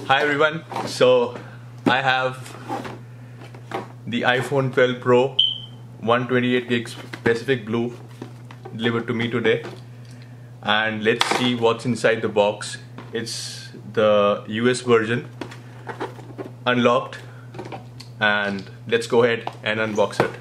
Hi everyone, so I have the iPhone 12 Pro 128 gigs Pacific Blue delivered to me today, and let's see what's inside the box. It's the US version, unlocked, and let's go ahead and unbox it.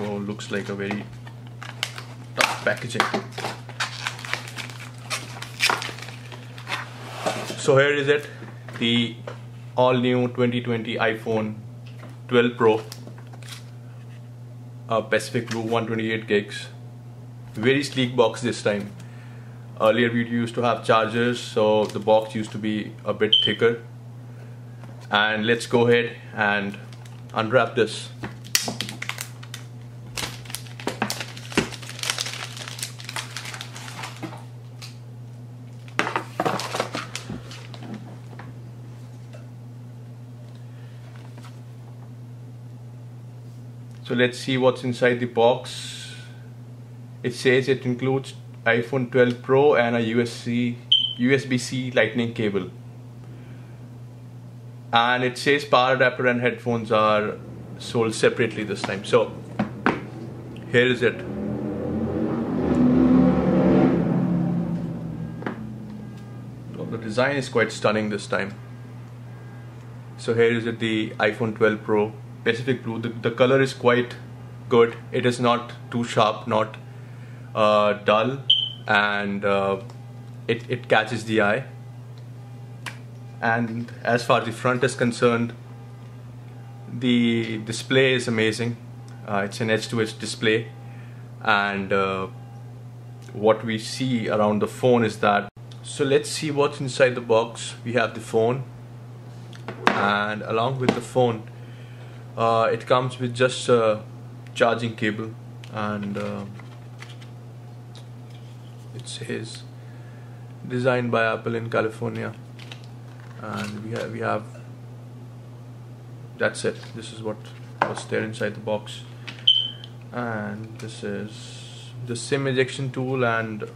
Oh, looks like a very tough packaging. So here is it, the all new 2020 iPhone 12 Pro Pacific Blue 128 gigs. Very sleek box this time. Earlier we used to have chargers, so the box used to be a bit thicker. And let's go ahead and unwrap this. So let's see what's inside the box. It says it includes iPhone 12 Pro and a USB-C lightning cable. And it says power adapter and headphones are sold separately this time. So here is it. So the design is quite stunning this time. So here is it, the iPhone 12 Pro Pacific Blue. The color is quite good. It is not too sharp, not dull, and it catches the eye. And as far as the front is concerned, the display is amazing. It's an edge-to-edge display, and what we see around the phone is that. So let's see what's inside the box. We have the phone, and along with the phone it comes with just a charging cable, and it says designed by Apple in California, and we have that's it. This is what's there inside the box, and this is the SIM ejection tool and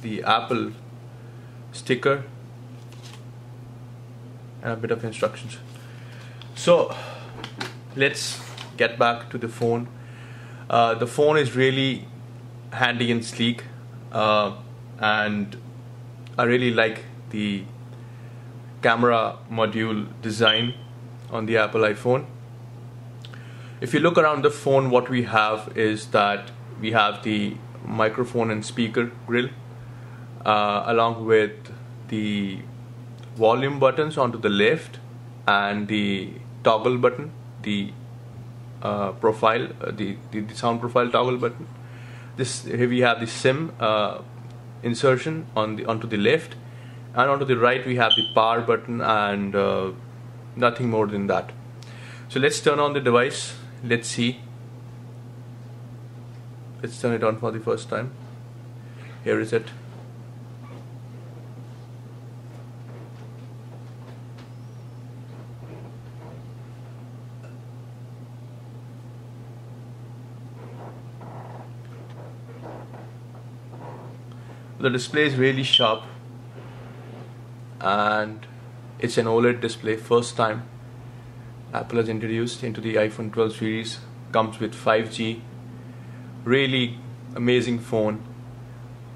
the Apple sticker and a bit of instructions. So let's get back to the phone. The phone is really handy and sleek, and I really like the camera module design on the Apple iPhone. If you look around the phone, what we have is that we have the microphone and speaker grill, along with the volume buttons onto the left and the toggle button, the profile, the sound profile toggle button. Here we have the SIM insertion onto the left, and onto the right we have the power button, and nothing more than that. So let's turn on the device. Let's see. Let's turn it on for the first time. Here is it. The display is really sharp, and it's an OLED display. First time Apple has introduced into the iPhone 12 series. Comes with 5G. Really amazing phone,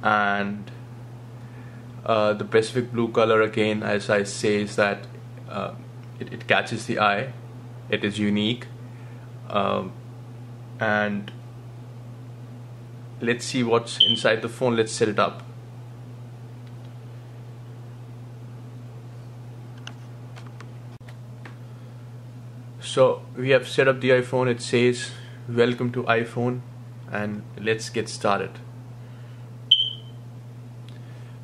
and the Pacific Blue color, again, as I say, is that it catches the eye. It is unique, and let's see what's inside the phone. Let's set it up. So we have set up the iPhone. It says welcome to iPhone, and let's get started.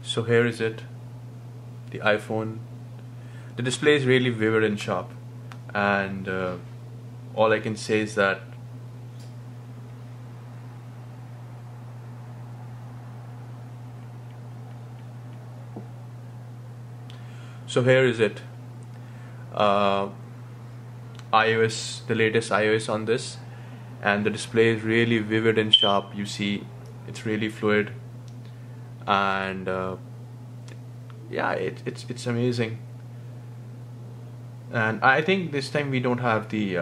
So here is it, the iPhone. The display is really vivid and sharp, and all I can say is that So here is it. iOS, the latest iOS on this, and the display is really vivid and sharp. You see, it's really fluid, and yeah, it's amazing. And I think this time we don't have the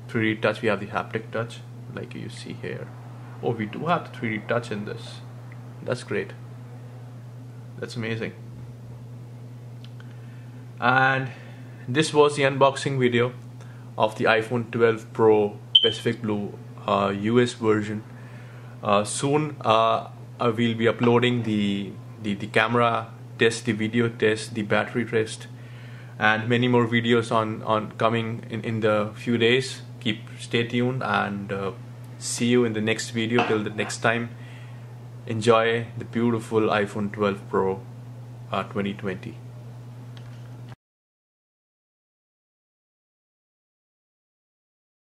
3D touch, we have the haptic touch, like you see here. Oh, we do have the 3D touch in this. That's great. That's amazing. And this was the unboxing video of the iPhone 12 Pro Pacific Blue US version. Soon we'll be uploading the camera test, the video test, the battery test, and many more videos on coming in the few days. Stay tuned, and see you in the next video. Till the next time, enjoy the beautiful iPhone 12 Pro 2020.